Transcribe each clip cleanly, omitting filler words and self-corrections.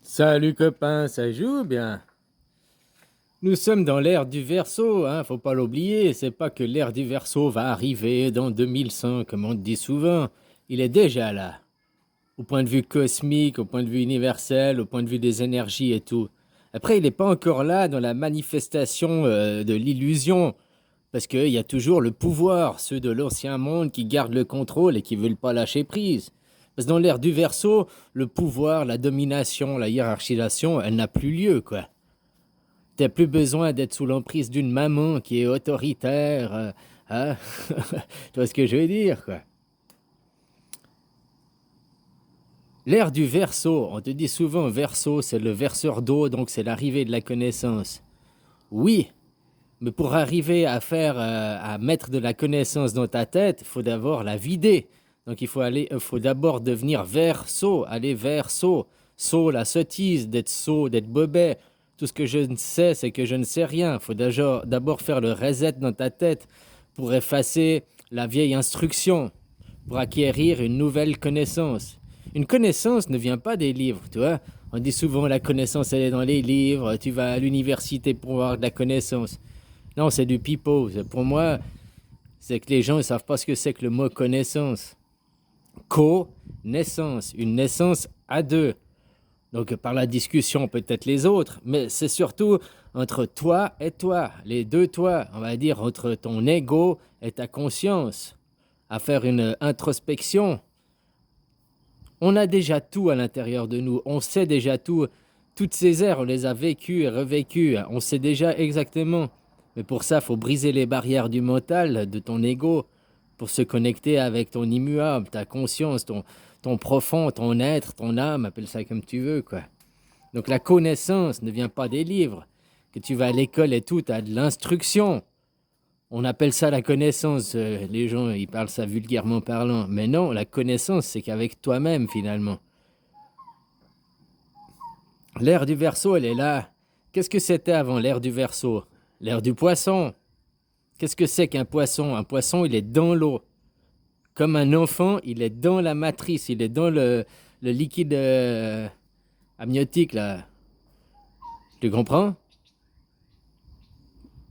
Salut copain, ça joue bien? Nous sommes dans l'ère du Verseau, hein, faut pas l'oublier. C'est pas que l'ère du Verseau va arriver dans 2100, comme on dit souvent. Il est déjà là. Au point de vue cosmique, au point de vue universel, au point de vue des énergies et tout. Après, il n'est pas encore là dans la manifestation de l'illusion, parce qu'il y a toujours le pouvoir, ceux de l'ancien monde qui gardent le contrôle et qui veulent pas lâcher prise. Parce que dans l'ère du Verseau, le pouvoir, la domination, la hiérarchisation, elle n'a plus lieu, quoi. T'as plus besoin d'être sous l'emprise d'une maman qui est autoritaire. Hein. Tu vois ce que je veux dire, quoi. L'ère du Verseau, on te dit souvent Verseau, c'est le verseur d'eau, donc c'est l'arrivée de la connaissance. Oui, mais pour arriver à mettre de la connaissance dans ta tête, il faut d'abord la vider. Donc il faut d'abord devenir verso, aller verso. Sot, la sottise, d'être sot, d'être bobet. Tout ce que je ne sais, c'est que je ne sais rien. Il faut d'abord faire le reset dans ta tête pour effacer la vieille instruction, pour acquérir une nouvelle connaissance. Une connaissance ne vient pas des livres, tu vois. On dit souvent la connaissance, elle est dans les livres, tu vas à l'université pour avoir de la connaissance. Non, c'est du pipeau. Pour moi, c'est que les gens ne savent pas ce que c'est que le mot connaissance. Co-naissance, une naissance à deux. Donc par la discussion, peut-être les autres, mais c'est surtout entre toi et toi, les deux toi, on va dire entre ton ego et ta conscience, à faire une introspection. On a déjà tout à l'intérieur de nous, on sait déjà tout. Toutes ces ères, on les a vécues et revécues, on sait déjà exactement. Mais pour ça, il faut briser les barrières du mental, de ton ego, pour se connecter avec ton immuable, ta conscience, ton profond, ton être, ton âme, appelle ça comme tu veux, quoi. Donc la connaissance ne vient pas des livres. Que tu vas à l'école et tout, tu as de l'instruction. On appelle ça la connaissance. Les gens, ils parlent ça vulgairement parlant. Mais non, la connaissance, c'est qu'avec toi-même, finalement. L'ère du Verseau, elle est là. Qu'est-ce que c'était avant l'ère du Verseau? L'ère du poisson. Qu'est-ce que c'est qu'un poisson? Un poisson, il est dans l'eau. Comme un enfant, il est dans la matrice, il est dans le liquide amniotique, là. Tu comprends?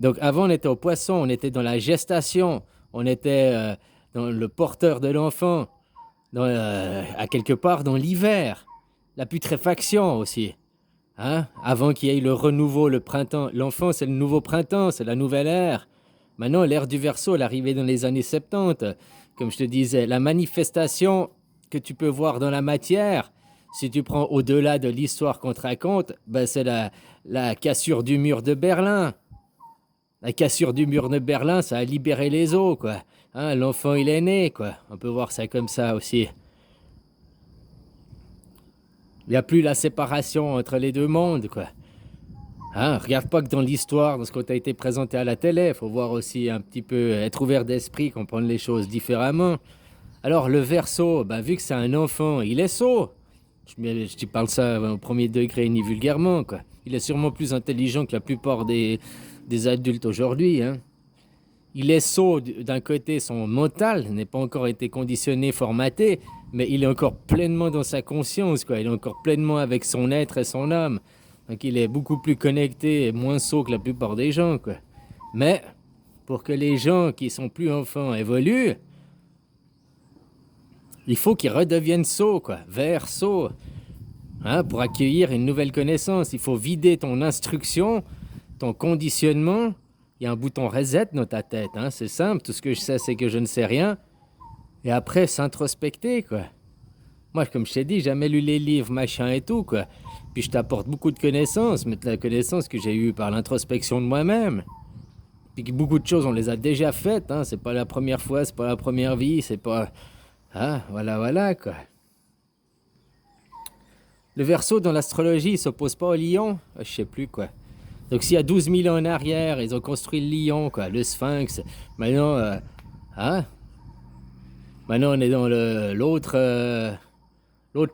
Donc avant, on était au poisson, on était dans la gestation, on était dans le porteur de l'enfant, à quelque part dans l'hiver, la putréfaction aussi. Hein? Avant qu'il y ait le renouveau, le printemps. L'enfant, c'est le nouveau printemps, c'est la nouvelle ère. Maintenant, l'ère du Verseau, l'arrivée dans les années 70. Comme je te disais, la manifestation que tu peux voir dans la matière, si tu prends au-delà de l'histoire qu'on te raconte, ben c'est la cassure du mur de Berlin. La cassure du mur de Berlin, ça a libéré les eaux, quoi. Hein, l'enfant, il est né, quoi. On peut voir ça comme ça aussi. Il n'y a plus la séparation entre les deux mondes, quoi. Hein, regarde pas que dans l'histoire, dans ce qu'on t'a été présenté à la télé, il faut voir aussi un petit peu, être ouvert d'esprit, comprendre les choses différemment. Alors, le Verseau, ben, vu que c'est un enfant, il est sot. Je te parle ça au premier degré, ni vulgairement, quoi. Il est sûrement plus intelligent que la plupart des adultes aujourd'hui, hein. Il est sot d'un côté, son mental n'est pas encore été conditionné, formaté, mais il est encore pleinement dans sa conscience, quoi. Il est encore pleinement avec son être et son âme. Donc il est beaucoup plus connecté et moins sot que la plupart des gens, quoi. Mais pour que les gens qui sont plus enfants évoluent, il faut qu'ils redeviennent sots, quoi, vers sots. Hein, pour accueillir une nouvelle connaissance, il faut vider ton instruction, ton conditionnement. Il y a un bouton reset dans ta tête, hein, c'est simple. Tout ce que je sais, c'est que je ne sais rien. Et après, s'introspecter, quoi. Moi, comme je t'ai dit, j'ai jamais lu les livres, machin et tout, quoi. Puis je t'apporte beaucoup de connaissances, mais de la connaissance que j'ai eue par l'introspection de moi-même. Puis que beaucoup de choses, on les a déjà faites, hein. C'est pas la première fois, c'est pas la première vie, c'est pas... Ah, voilà, voilà, quoi. Le Verseau, dans l'astrologie, il s'oppose pas au lion. Je sais plus, quoi. Donc s'il y a 12 000 ans en arrière, ils ont construit le lion, quoi, le sphinx. Maintenant, hein? Maintenant, on est dans l'autre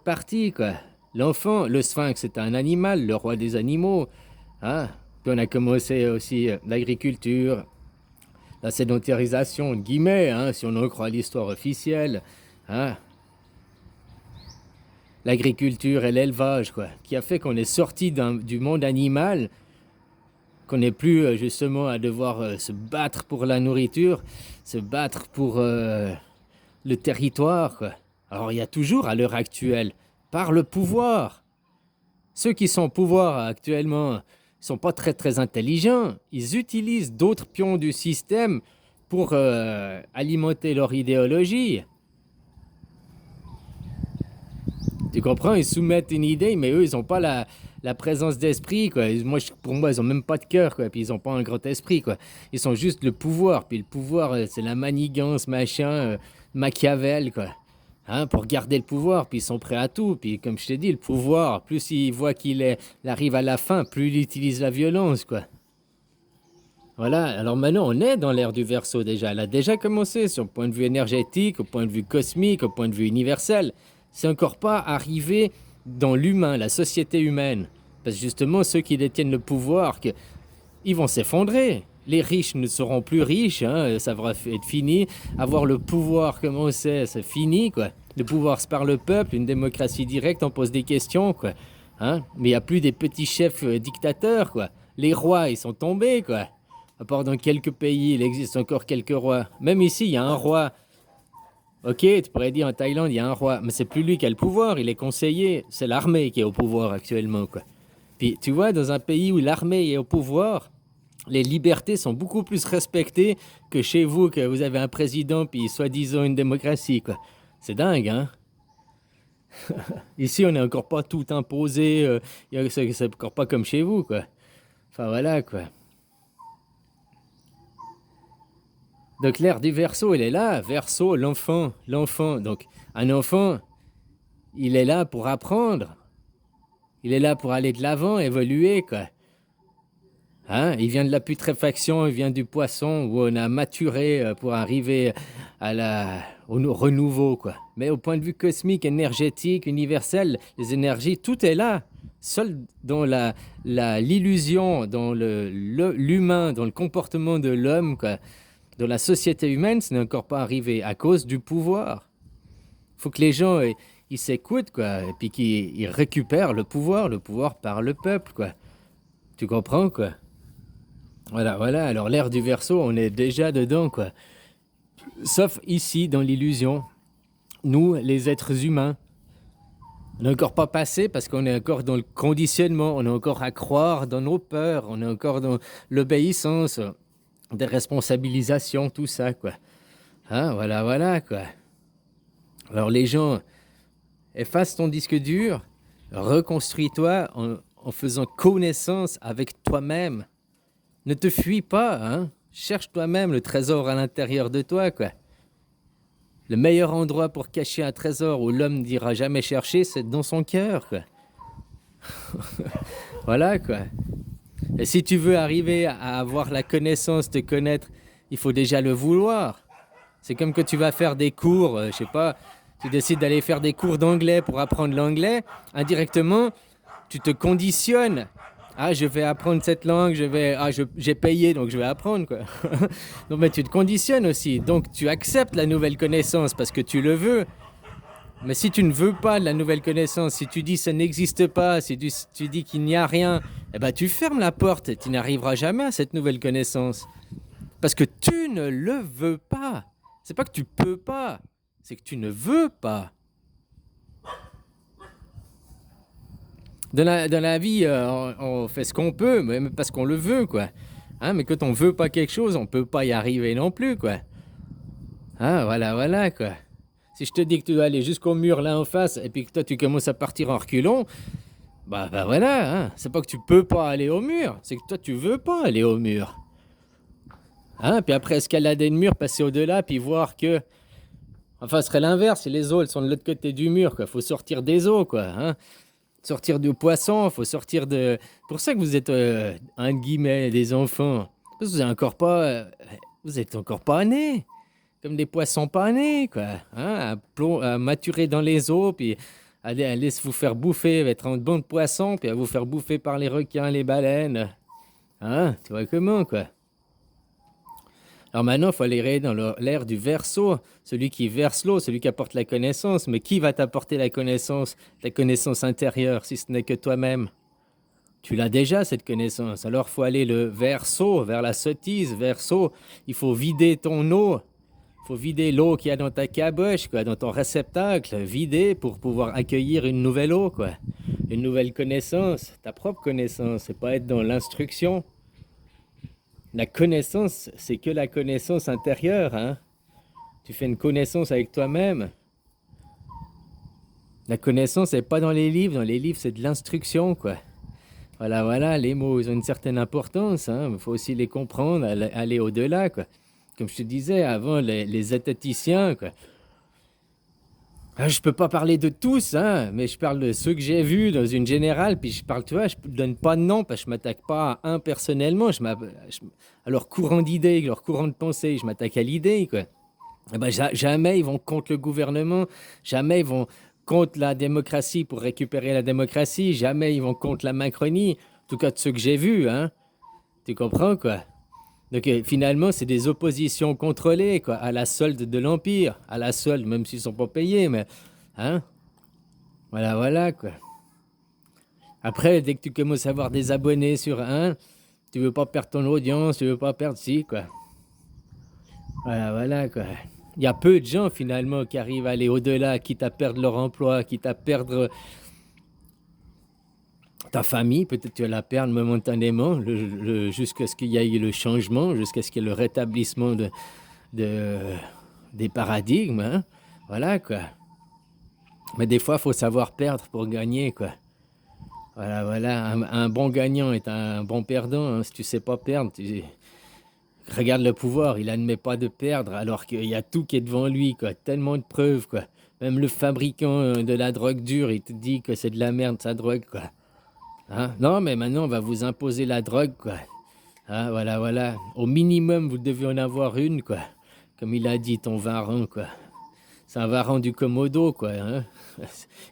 partie, quoi. L'enfant, le sphinx, c'est un animal, le roi des animaux. Hein? Puis on a commencé aussi l'agriculture, la sédentarisation, de guillemets, hein, si on en croit l'histoire officielle. Hein? l'agriculture et l'élevage, quoi, qui a fait qu'on est sorti du monde animal, qu'on n'est plus justement à devoir se battre pour la nourriture, se battre pour le territoire, quoi. Alors il y a toujours à l'heure actuelle, par le pouvoir, ceux qui sont au pouvoir actuellement ne sont pas très très intelligents, ils utilisent d'autres pions du système pour alimenter leur idéologie. Tu comprends? Ils soumettent une idée, mais eux, ils n'ont pas la présence d'esprit, quoi. Pour moi, ils n'ont même pas de cœur, quoi. Puis ils n'ont pas un grand esprit, quoi. Ils sont juste le pouvoir. Puis le pouvoir, c'est la manigance, machin, Machiavel, quoi. Hein, pour garder le pouvoir, puis ils sont prêts à tout. Puis comme je t'ai dit, le pouvoir, plus il voit qu'il arrive à la fin, plus il utilise la violence, quoi. Voilà, alors maintenant on est dans l'ère du Verseau déjà. Elle a déjà commencé sur le point de vue énergétique, au point de vue cosmique, au point de vue universel. C'est encore pas arrivé dans l'humain, la société humaine. Parce que justement, ceux qui détiennent le pouvoir, ils vont s'effondrer. Les riches ne seront plus riches, hein, ça va être fini. Avoir le pouvoir, comment c'est fini, quoi. Le pouvoir, c'est par le peuple, une démocratie directe, on pose des questions, quoi. Hein? Mais il n'y a plus des petits chefs dictateurs, quoi. Les rois, ils sont tombés, quoi. À part dans quelques pays, il existe encore quelques rois. Même ici, il y a un roi. Ok, tu pourrais dire en Thaïlande, il y a un roi. Mais c'est plus lui qui a le pouvoir, il est conseiller. C'est l'armée qui est au pouvoir actuellement, quoi. Puis tu vois, dans un pays où l'armée est au pouvoir, les libertés sont beaucoup plus respectées que chez vous, que vous avez un président, puis soi-disant une démocratie, quoi. C'est dingue, hein? Ici, on n'est encore pas tout imposé, c'est encore pas comme chez vous, quoi. Enfin, voilà, quoi. Donc l'ère du Verseau, elle est là. Verseau, l'enfant, l'enfant. Donc un enfant, il est là pour apprendre. Il est là pour aller de l'avant, évoluer, quoi. Hein? Il vient de la putréfaction, il vient du poisson où on a maturé pour arriver au renouveau, quoi. Mais au point de vue cosmique, énergétique, universel, les énergies, tout est là. Seul dans l'illusion, dans l'humain, dans le comportement de l'homme, quoi. Dans la société humaine, ce n'est encore pas arrivé à cause du pouvoir. Il faut que les gens ils s'écoutent, quoi, et puis qu'ils récupèrent le pouvoir par le peuple, quoi. Tu comprends, quoi? Voilà, voilà. Alors l'ère du Verseau, on est déjà dedans, quoi. Sauf ici, dans l'illusion, nous, les êtres humains, on n'est encore pas passé parce qu'on est encore dans le conditionnement, on est encore à croire dans nos peurs, on est encore dans l'obéissance, des responsabilisations, tout ça, quoi. Hein, voilà, voilà, quoi. Alors les gens, efface ton disque dur, reconstruis-toi en faisant connaissance avec toi-même. Ne te fuis pas, hein. Cherche toi-même le trésor à l'intérieur de toi, quoi. Le meilleur endroit pour cacher un trésor où l'homme n'ira jamais chercher, c'est dans son cœur, quoi. Voilà, quoi. Et si tu veux arriver à avoir la connaissance, te connaître, il faut déjà le vouloir. C'est comme que tu vas faire des cours, je sais pas, tu décides d'aller faire des cours d'anglais pour apprendre l'anglais, indirectement, tu te conditionnes. Ah, je vais apprendre cette langue, j'ai payé, donc je vais apprendre, quoi. Donc, mais tu te conditionnes aussi. Donc, tu acceptes la nouvelle connaissance parce que tu le veux. Mais si tu ne veux pas de la nouvelle connaissance, si tu dis ça n'existe pas, si tu dis qu'il n'y a rien, eh ben, tu fermes la porte et tu n'arriveras jamais à cette nouvelle connaissance. Parce que tu ne le veux pas. C'est pas que tu peux pas, c'est que tu ne veux pas. Dans la vie, on fait ce qu'on peut, même parce qu'on le veut, quoi. Hein, mais quand on veut pas quelque chose, on peut pas y arriver non plus, quoi. Ah, voilà, voilà, quoi. Si je te dis que tu dois aller jusqu'au mur là en face, et puis que toi tu commences à partir en reculons, bah voilà, hein. C'est pas que tu peux pas aller au mur, c'est que toi tu veux pas aller au mur. Hein, puis après escalader le mur, passer au-delà, puis voir que... Enfin, ce serait l'inverse, si les eaux elles sont de l'autre côté du mur, quoi. Faut sortir des eaux, quoi, hein. Sortir du poisson, faut sortir de... Pour ça que vous êtes, entre guillemets, des enfants. Parce que vous êtes encore pas nés. Comme des poissons pas nés, quoi. Hein, à maturer dans les eaux, puis à laisser vous faire bouffer, être un bon poisson, puis à vous faire bouffer par les requins, les baleines. Hein, tu vois comment, quoi. Alors maintenant, il faut aller dans l'ère du verso, celui qui verse l'eau, celui qui apporte la connaissance. Mais qui va t'apporter la connaissance, ta connaissance intérieure, si ce n'est que toi-même? Tu l'as déjà, cette connaissance. Alors, il faut aller le verso, vers la sottise, verso. Il faut vider ton eau. Il faut vider l'eau qu'il y a dans ta caboche, quoi, dans ton réceptacle. Vider pour pouvoir accueillir une nouvelle eau, quoi. Une nouvelle connaissance, ta propre connaissance. C'est pas être dans l'instruction. La connaissance, c'est que la connaissance intérieure, hein. Tu fais une connaissance avec toi-même. La connaissance, c'est pas dans les livres. Dans les livres, c'est de l'instruction, quoi. Voilà, voilà, les mots, ils ont une certaine importance, hein. Il faut aussi les comprendre, aller au-delà, quoi. Comme je te disais avant, les zététiciens, quoi. Ah, je peux pas parler de tous, hein, mais je parle de ceux que j'ai vus dans une générale, puis je parle, tu vois, je donne pas de nom parce que je m'attaque pas à un personnellement, à leur courant d'idées, leur courant de pensée, je m'attaque à l'idée, quoi. Eh ben, jamais ils vont contre le gouvernement, jamais ils vont contre la démocratie pour récupérer la démocratie, jamais ils vont contre la Macronie, en tout cas de ceux que j'ai vus, hein. Tu comprends, quoi? Donc finalement, c'est des oppositions contrôlées, quoi, à la solde de l'Empire, à la solde, même s'ils sont pas payés, mais hein, voilà, voilà, quoi. Après, dès que tu commences à avoir des abonnés sur un, tu veux pas perdre ton audience, tu veux pas perdre ci, quoi. Voilà, voilà, quoi. Il y a peu de gens finalement qui arrivent à aller au-delà, quitte à perdre leur emploi, quitte à perdre ta famille, peut-être tu vas la perdre momentanément, jusqu'à ce qu'il y ait le changement, jusqu'à ce qu'il y ait le rétablissement de, des paradigmes, hein. Voilà, quoi. Mais des fois, il faut savoir perdre pour gagner, quoi. Voilà, voilà. Un bon gagnant est un bon perdant, hein. Si tu sais pas perdre, regarde le pouvoir, il admet pas de perdre alors qu'il y a tout qui est devant lui, quoi. Tellement de preuves, quoi. Même le fabricant de la drogue dure, il te dit que c'est de la merde, sa drogue, quoi. Hein? Non, mais maintenant, on va vous imposer la drogue, quoi. Hein, voilà, voilà. Au minimum, vous devez en avoir une, quoi. Comme il a dit, ton varan, quoi. C'est un varan du Komodo, quoi. Hein?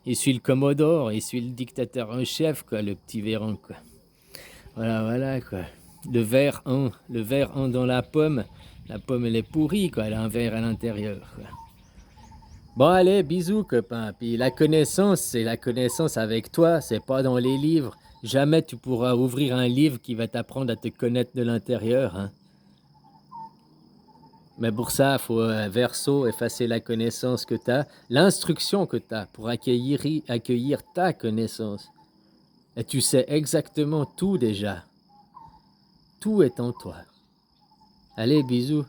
Il suit le Commodore, il suit le dictateur en chef, quoi, le petit Véran, quoi. Voilà, voilà, quoi. Le verre en dans la pomme. La pomme, elle est pourrie, quoi. Elle a un verre à l'intérieur, quoi. Bon, allez, bisous, copain. Puis la connaissance, c'est la connaissance avec toi, c'est pas dans les livres. Jamais tu pourras ouvrir un livre qui va t'apprendre à te connaître de l'intérieur, hein. Mais pour ça, il faut verso, effacer la connaissance que tu as, l'instruction que tu as pour accueillir ta connaissance. Et tu sais exactement tout déjà. Tout est en toi. Allez, bisous.